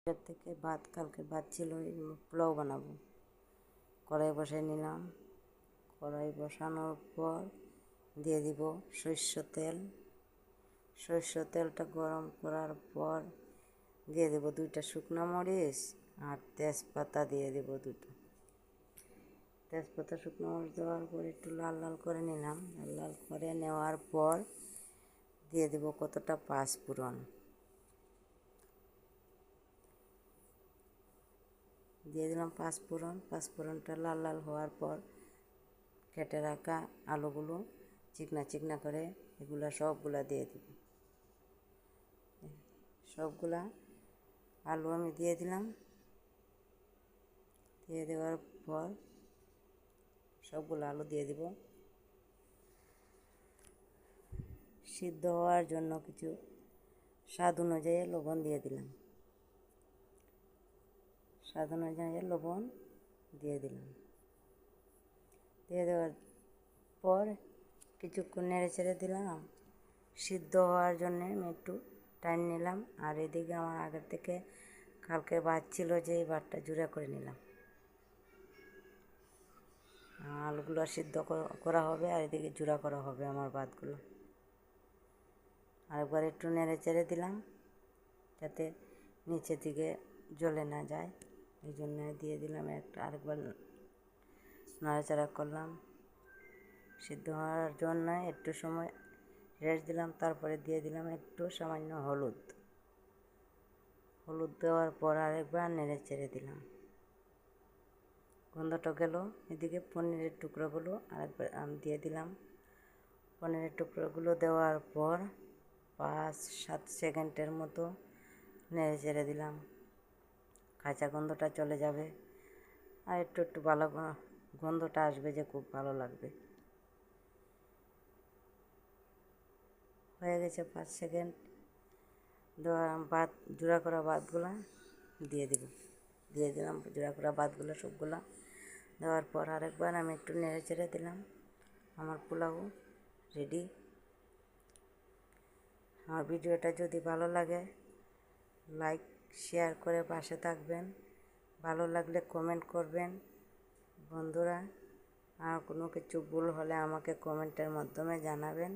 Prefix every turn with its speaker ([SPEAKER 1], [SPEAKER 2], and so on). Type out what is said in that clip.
[SPEAKER 1] এর থেকে ভাত কালকে ভাত ছিল, পোলাও বানাবো। কড়াই বসাই নিলাম। কড়াই বসানোর পর দিয়ে দিব সরষের তেল। সরষের তেলটা গরম করার পর দিয়ে দেব 2টা শুকনো মরিচ আর তেজপাতা দিয়ে দেব 2টো। তেজপাতা শুকনো মরিচ দেওয়ার পর একটু লাল লাল করে নিলাম। লাল লাল করে নেওয়ার পর দিয়ে দেব কতটা পাঁচফোড়ন। দিয়ে দিলাম পাঁচফোড়ন। পাঁচফোড়নটা লাল লাল হওয়ার পর কেটে রাখা আলুগুলো চিকনা চিকনা করে সবগুলা দিয়ে দিব। সবগুলা আলু আমি দিয়ে দিলাম। দিয়ে দেওয়ার পর সবগুলো আলু দিয়ে দিব। সিদ্ধ হওয়ার জন্য কিছু স্বাদ অনুযায়ী লবণ দিয়ে দিলাম। স্বাদ অনুযায়ী লবণ দিয়ে দিলাম। দিয়ে দেওয়ার পর কিছুক্ষণ নেড়ে চেড়ে দিলাম। সিদ্ধ হওয়ার জন্যে আমি একটু টাইম নিলাম। আর এদিকে আমার আগের থেকে কালকে ভাত ছিল, যে এই ভাতটা জুড়া করে নিলাম। আলুগুলো সিদ্ধ করা হবে আর এদিকে জুড়া করা হবে আমার ভাতগুলো। আরেকবার একটু নেড়ে চেড়ে দিলাম যাতে নিচে দিকে জ্বলে না যায়, এই জন্য দিয়ে দিলাম আরেকবার নাড়াচাড়া করলাম। সিদ্ধ হওয়ার জন্য একটু সময় রেস্ট দিলাম। তারপরে দিয়ে দিলাম একটু সামান্য হলুদ। হলুদ দেওয়ার পর আরেকবার নেড়ে চেড়ে দিলাম। গন্ধটা গেল। এদিকে পনিরের টুকরোগুলো আরেকবার আমি দিয়ে দিলাম। পনিরের টুকরোগুলো দেওয়ার পর 5-7 সেকেন্ডের মতো নেড়ে চেড়ে দিলাম। কাঁচা গন্ধটা চলে যাবে আর একটু ভালো গন্ধটা আসবে, যে খুব ভালো লাগবে। হয়ে গেছে 5 সেকেন্ড। ভাত জোড়া করা ভাতগুলো দিয়ে দিলাম জোড়া করা ভাতগুলো সবগুলা দেওয়ার পর আরেকবার আমি একটু নেড়ে চেড়ে দিলাম। আমার পোলাও রেডি। আমার ভিডিওটা যদি ভালো লাগে লাইক শেয়ার করে পাশে থাকবেন। ভালো লাগলে কমেন্ট করবেন বন্ধুরা। আর কোনো কিছু ভুল হলে আমাকে কমেন্টের মাধ্যমে জানাবেন।